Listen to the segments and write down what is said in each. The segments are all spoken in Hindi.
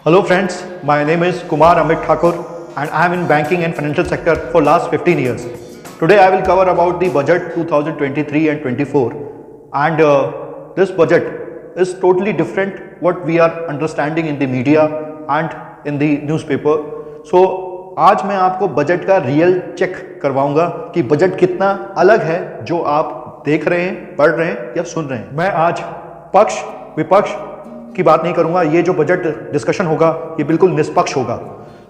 Hello friends, my name is Kumar Amit Thakur and I am in banking and financial sector for last 15 years. Today I will cover about the budget 2023 and 24 and this budget is totally different what we are understanding in the media and in the newspaper. So आज मैं आपको बजट का रियल चेक करवाऊंगा कि बजट कितना अलग है जो आप देख रहे हैं, पढ़ रहे हैं या सुन रहे हैं। मैं आज पक्ष विपक्ष की बात नहीं करूंगा, ये जो बजट डिस्कशन होगा ये बिल्कुल निष्पक्ष होगा।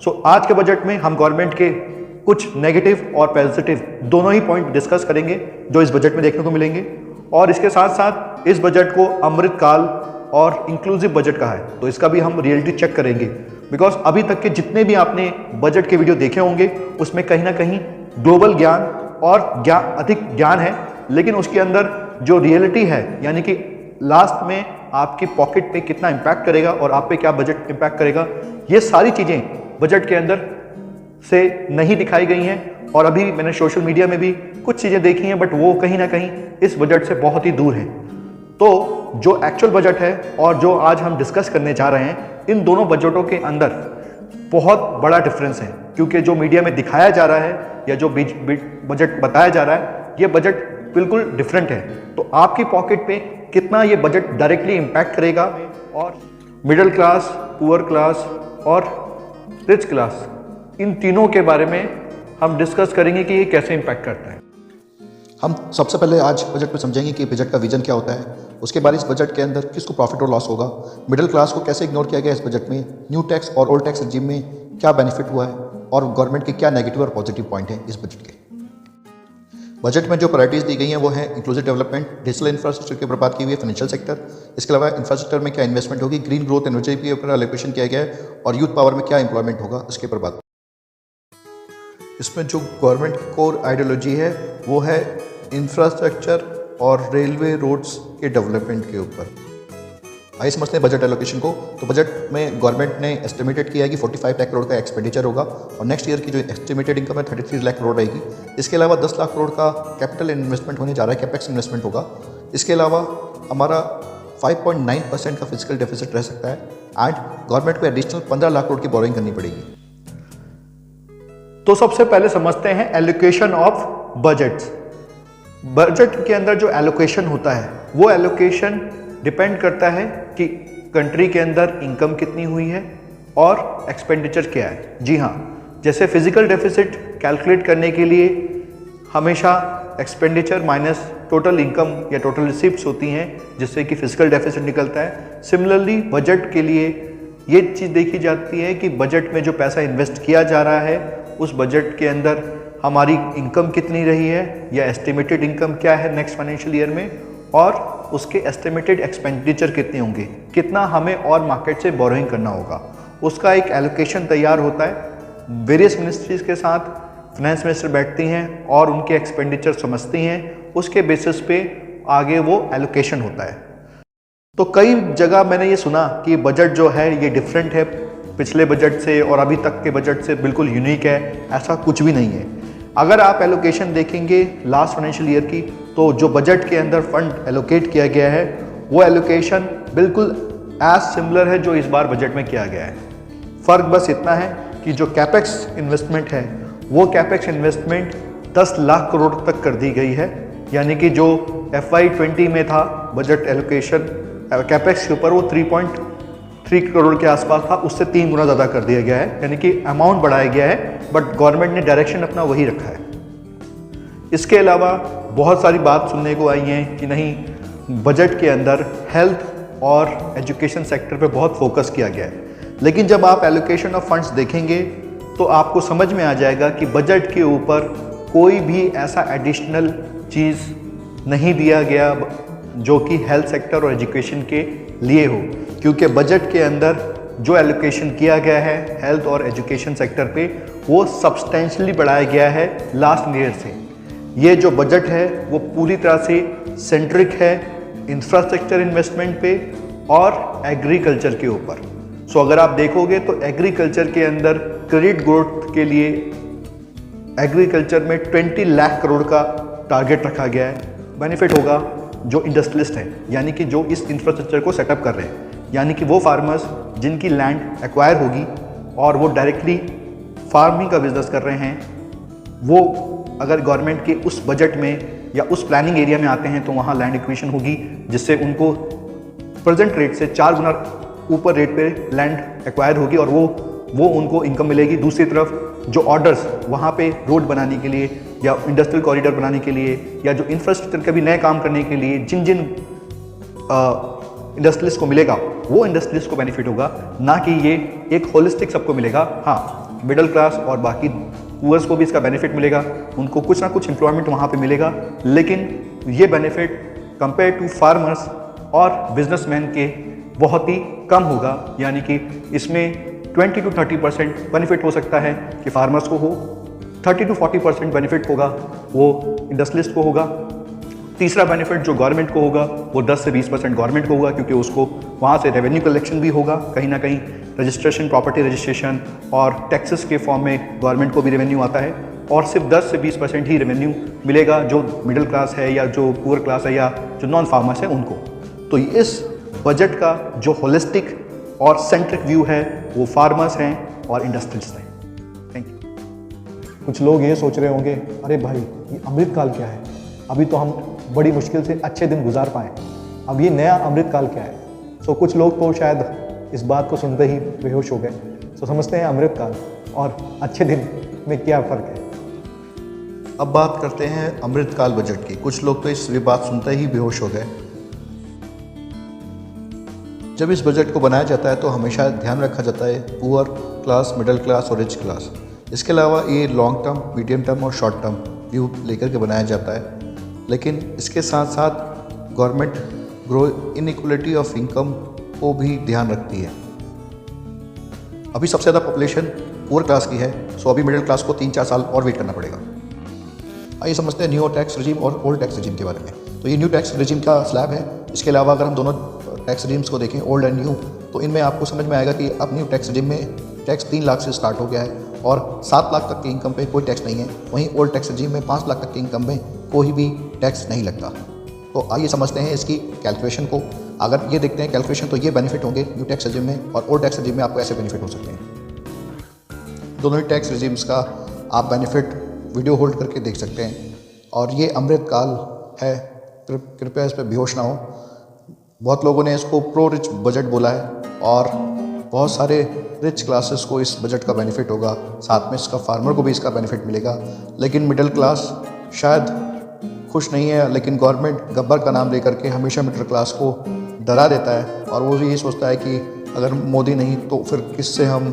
सो आज के बजट में हम गवर्नमेंट के कुछ नेगेटिव और पॉजिटिव दोनों ही पॉइंट डिस्कस करेंगे जो इस बजट में देखने को मिलेंगे, और इसके साथ साथ इस बजट को अमृतकाल और इंक्लूसिव बजट कहा है तो इसका भी हम रियलिटी चेक करेंगे। बिकॉज अभी तक के जितने भी आपने बजट के वीडियो देखे होंगे उसमें कहीं ना कहीं ग्लोबल ज्ञान और अधिक ज्ञान है, लेकिन उसके अंदर जो रियलिटी है यानी कि लास्ट में आपकी पॉकेट पे कितना इम्पैक्ट करेगा और आप पे क्या बजट इम्पैक्ट करेगा, ये सारी चीज़ें बजट के अंदर से नहीं दिखाई गई हैं। और अभी मैंने सोशल मीडिया में भी कुछ चीज़ें देखी हैं बट वो कहीं ना कहीं इस बजट से बहुत ही दूर है। तो जो एक्चुअल बजट है और जो आज हम डिस्कस करने जा रहे हैं, इन दोनों बजटों के अंदर बहुत बड़ा डिफरेंस है, क्योंकि जो मीडिया में दिखाया जा रहा है या जो बजट बताया जा रहा है ये बजट बिल्कुल डिफरेंट है। तो आपकी पॉकेट पे कितना ये बजट डायरेक्टली इम्पैक्ट करेगा और मिडिल क्लास, पुअर क्लास और रिच क्लास, इन तीनों के बारे में हम डिस्कस करेंगे कि ये कैसे इम्पैक्ट करता है। हम सबसे पहले आज बजट में समझेंगे कि बजट का विजन क्या होता है, उसके बाद इस बजट के अंदर किसको प्रॉफिट और लॉस होगा, मिडिल क्लास को कैसे इग्नोर किया गया इस बजट में, न्यू टैक्स और ओल्ड टैक्स रिजीम में क्या बेनिफिट हुआ है और गवर्नमेंट के क्या नेगेटिव और पॉजिटिव पॉइंट हैं इस बजट के। बजट में जो प्रायोरिटीज़ दी गई हैं वो है इंक्लूसिव डेवलपमेंट, डिजिटल इंफ्रास्ट्रक्चर के ऊपर बात की हुई है, फाइनेंशियल सेक्टर, इसके अलावा इंफ्रास्ट्रक्चर में क्या इन्वेस्टमेंट होगी, ग्रीन ग्रोथ एनर्जी के ऊपर एलोकेशन किया गया है और यूथ पावर में क्या एम्प्लॉयमेंट होगा उसके ऊपर बात। इसमें जो गवर्नमेंट की कोर आइडियोलॉजी है वो है इंफ्रास्ट्रक्चर और रेलवे रोड्स के डेवलपमेंट के ऊपर। आइए समझते हैं बजट एलोकेशन को। तो बजट में गवर्नमेंट ने एस्टिमेटेड किया है कि 45 लाख करोड़ का एक्सपेंडिचर होगा और नेक्स्ट ईयर की जो एस्टिमेटेड इनकम है 33 लाख करोड़ रहेगी। इसके अलावा 10 लाख करोड़ का कैपिटल इन्वेस्टमेंट होने जा रहा है, कैपेक्स इन्वेस्टमेंट होगा। इसके अलावा हमारा 5.9% का फिजिकल डेफिसिट रह सकता है एंड गवर्नमेंट को एडिशनल 15 लाख करोड़ की बोरोइंग करनी पड़ेगी। तो सबसे पहले समझते हैं एलोकेशन ऑफ बजट्स। बजट के अंदर जो एलोकेशन होता है वो एलोकेशन डिपेंड करता है कि कंट्री के अंदर इनकम कितनी हुई है और एक्सपेंडिचर क्या है। जी हाँ, जैसे फिजिकल डेफिसिट कैलकुलेट करने के लिए हमेशा एक्सपेंडिचर माइनस टोटल इनकम या टोटल रिसिप्ट्स होती हैं जिससे कि फिजिकल डेफिसिट निकलता है। सिमिलरली बजट के लिए ये चीज़ देखी जाती है कि बजट में जो पैसा इन्वेस्ट किया जा रहा है उस बजट के अंदर हमारी इनकम कितनी रही है या एस्टिमेटेड इनकम क्या है नेक्स्ट फाइनेंशियल ईयर में, और उसके एस्टिमेटेड एक्सपेंडिचर कितने होंगे, कितना हमें और मार्केट से बोरोइंग करना होगा, उसका एक एलोकेशन तैयार होता है। वेरियस मिनिस्ट्रीज के साथ फाइनेंस मिनिस्टर बैठती हैं और उनके एक्सपेंडिचर समझती हैं, उसके बेसिस पे आगे वो एलोकेशन होता है। तो कई जगह मैंने ये सुना कि बजट जो है ये डिफरेंट है पिछले बजट से और अभी तक के बजट से बिल्कुल यूनिक है। ऐसा कुछ भी नहीं है। अगर आप एलोकेशन देखेंगे लास्ट फाइनेंशियल ईयर की तो जो बजट के अंदर फंड एलोकेट किया गया है वो एलोकेशन बिल्कुल एज सिमिलर है जो इस बार बजट में किया गया है। फ़र्क बस इतना है कि जो कैपेक्स इन्वेस्टमेंट है वो कैपेक्स इन्वेस्टमेंट 10 लाख करोड़ तक कर दी गई है, यानी कि जो FY20 में था बजट एलोकेशन कैपेक्स के ऊपर वो 3.3 करोड़ के आसपास था, उससे 3 गुना ज़्यादा कर दिया गया है, यानी कि अमाउंट बढ़ाया गया है बट गवर्नमेंट ने डायरेक्शन अपना वही रखा है। इसके अलावा बहुत सारी बात सुनने को आई है कि नहीं बजट के अंदर हेल्थ और एजुकेशन सेक्टर पे बहुत फोकस किया गया है, लेकिन जब आप एलोकेशन ऑफ फंड्स देखेंगे तो आपको समझ में आ जाएगा कि बजट के ऊपर कोई भी ऐसा एडिशनल चीज़ नहीं दिया गया जो कि हेल्थ सेक्टर और एजुकेशन के लिए हो, क्योंकि बजट के अंदर जो एलोकेशन किया गया है हेल्थ और एजुकेशन सेक्टर पे वो सब्सटेंशियली बढ़ाया गया है लास्ट ईयर से। ये जो बजट है वो पूरी तरह से सेंट्रिक है इंफ्रास्ट्रक्चर इन्वेस्टमेंट पे और एग्रीकल्चर के ऊपर। सो अगर आप देखोगे तो एग्रीकल्चर के अंदर क्रेडिट ग्रोथ के लिए एग्रीकल्चर में 20 लाख करोड़ का टारगेट रखा गया है। बेनिफिट होगा जो इंडस्ट्रियलिस्ट हैं, यानी कि जो इस इंफ्रास्ट्रक्चर को सेटअप कर रहे हैं, यानी कि वो फार्मर्स जिनकी लैंड एक्वायर होगी और वो डायरेक्टली फार्मिंग का बिजनेस कर रहे हैं, वो अगर गवर्नमेंट के उस बजट में या उस प्लानिंग एरिया में आते हैं तो वहाँ लैंड एक्विजिशन होगी, जिससे उनको प्रेजेंट रेट से 4 गुना ऊपर रेट पे लैंड एक्वायर होगी और वो उनको इनकम मिलेगी। दूसरी तरफ जो ऑर्डर्स वहाँ पे रोड बनाने के लिए या इंडस्ट्रियल कॉरिडोर बनाने के लिए या जो इंफ्रास्ट्रक्चर के भी नए काम करने के लिए जिन जिन इंडस्ट्रियलिस्ट को मिलेगा, वो इंडस्ट्रियलिस्ट को बेनिफिट होगा, ना कि ये एक होलिस्टिक सबको मिलेगा। हाँ, मिडिल क्लास और बाकी पुअर्स को भी इसका बेनिफिट मिलेगा, उनको कुछ ना कुछ एम्प्लॉयमेंट वहाँ पे मिलेगा, लेकिन ये बेनिफिट कंपेयर टू फार्मर्स और बिजनेसमैन के बहुत ही कम होगा। यानी कि इसमें 20 to 30% बेनिफिट हो सकता है कि फार्मर्स को हो, 30 to 40% बेनिफिट होगा वो इंडस्ट्रियलिस्ट को होगा। तीसरा बेनिफिट जो गवर्नमेंट को होगा वो 10 से 20% गवर्नमेंट को होगा, क्योंकि उसको वहाँ से रेवेन्यू कलेक्शन भी होगा, कहीं ना कहीं रजिस्ट्रेशन, प्रॉपर्टी रजिस्ट्रेशन और टैक्सेस के फॉर्म में गवर्नमेंट को भी रेवेन्यू आता है। और सिर्फ 10 से 20% ही रेवेन्यू मिलेगा जो मिडिल क्लास है या जो पुअर क्लास है या जो नॉन फार्मर्स है उनको। तो इस बजट का जो होलिस्टिक और सेंट्रिक व्यू है वो फार्मर्स हैं और इंडस्ट्रियलिस्ट हैं। Thank you. कुछ लोग ये सोच रहे होंगे, अरे भाई ये अमृतकाल क्या है, अभी तो हम बड़ी मुश्किल से अच्छे दिन गुजार पाएँ, अब ये नया अमृतकाल क्या है। सो कुछ लोग तो शायद इस बात को सुनते ही बेहोश हो गए। सो समझते हैं अमृतकाल और अच्छे दिन में क्या फ़र्क है। अब बात करते हैं अमृतकाल बजट की। कुछ लोग तो इस बात सुनते ही बेहोश हो गए। जब इस बजट को बनाया जाता है तो हमेशा ध्यान रखा जाता है पुअर क्लास, मिडिल क्लास और रिच क्लास। इसके अलावा ये लॉन्ग टर्म, मीडियम टर्म और शॉर्ट टर्म व्यू लेकर के बनाया जाता है, लेकिन इसके साथ साथ government grow inequality of income को भी ध्यान रखती है। अभी सबसे ज़्यादा पॉपुलेशन पुअर क्लास की है, सो अभी मिडिल क्लास को 3-4 साल और वेट करना पड़ेगा। आइए समझते हैं न्यू टैक्स रिजीम और ओल्ड टैक्स रिजीम के बारे में। तो ये न्यू टैक्स रिजीम का स्लैब है। इसके अलावा अगर हम दोनों टैक्स रिजीम्स को देखें, ओल्ड एंड न्यू, तो इनमें आपको समझ में आएगा कि अब न्यू टैक्स रिजीम में टैक्स 3 लाख से स्टार्ट हो गया है और 7 लाख तक की इनकम पे कोई टैक्स नहीं है। वहीं ओल्ड टैक्स रिजीम में 5 लाख तक की इनकम में कोई भी टैक्स नहीं लगता। तो आइए समझते हैं इसकी कैलकुलेशन को। अगर ये देखते हैं कैलकुलेशन, तो ये बेनिफिट होंगे न्यू टैक्स रिजीम में, और ओल्ड टैक्स रिजीम में आपको ऐसे बेनिफिट हो सकते हैं। दोनों ही टैक्स रिजीम्स का आप बेनिफिट वीडियो होल्ड करके देख सकते हैं। और ये अमृतकाल है, कृपया इस पर बेहोश ना हो। बहुत लोगों ने इसको प्रो रिच बजट बोला है और बहुत सारे रिच क्लासेस को इस बजट का बेनिफिट होगा, साथ में इसका फार्मर को भी इसका बेनिफिट मिलेगा। लेकिन मिडिल क्लास शायद खुश नहीं है, लेकिन गवर्नमेंट गब्बर का नाम लेकर के हमेशा मिडिल क्लास को डरा देता है और वो ये सोचता है कि अगर मोदी नहीं तो फिर किससे हम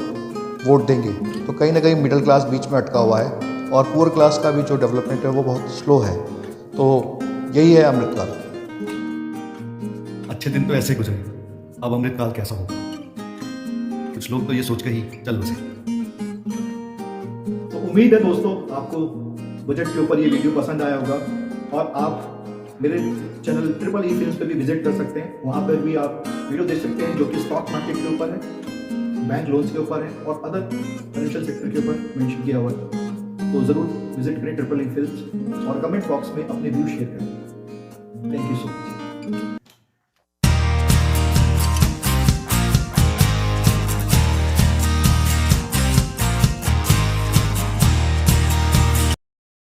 वोट देंगे। तो कहीं ना कहीं मिडिल क्लास बीच में अटका हुआ है और पुअर क्लास का भी जो डेवलपमेंट है वो बहुत स्लो है। तो यही है अमृतकाल। अच्छे दिन तो ऐसे गुजरे, अब अमृतकाल कैसा होगा? कुछ लोग तो ये सोच के ही चल बसे। तो उम्मीद है दोस्तों आपको बजट के ऊपर ये वीडियो पसंद आया होगा और आप मेरे चैनल ट्रिपल ई फिल्म्स पे भी विजिट कर सकते हैं। वहाँ पर भी आप वीडियो देख सकते हैं जो कि स्टॉक मार्केट के ऊपर है, बैंक लोन्स के ऊपर है और अदर फाइनेंशियल सेक्टर के ऊपर मेंशन किया हुआ है। तो ज़रूर विजिट करें ट्रिपल ई फिल्म्स और कमेंट बॉक्स में अपने व्यू शेयर करें। Thank you so much.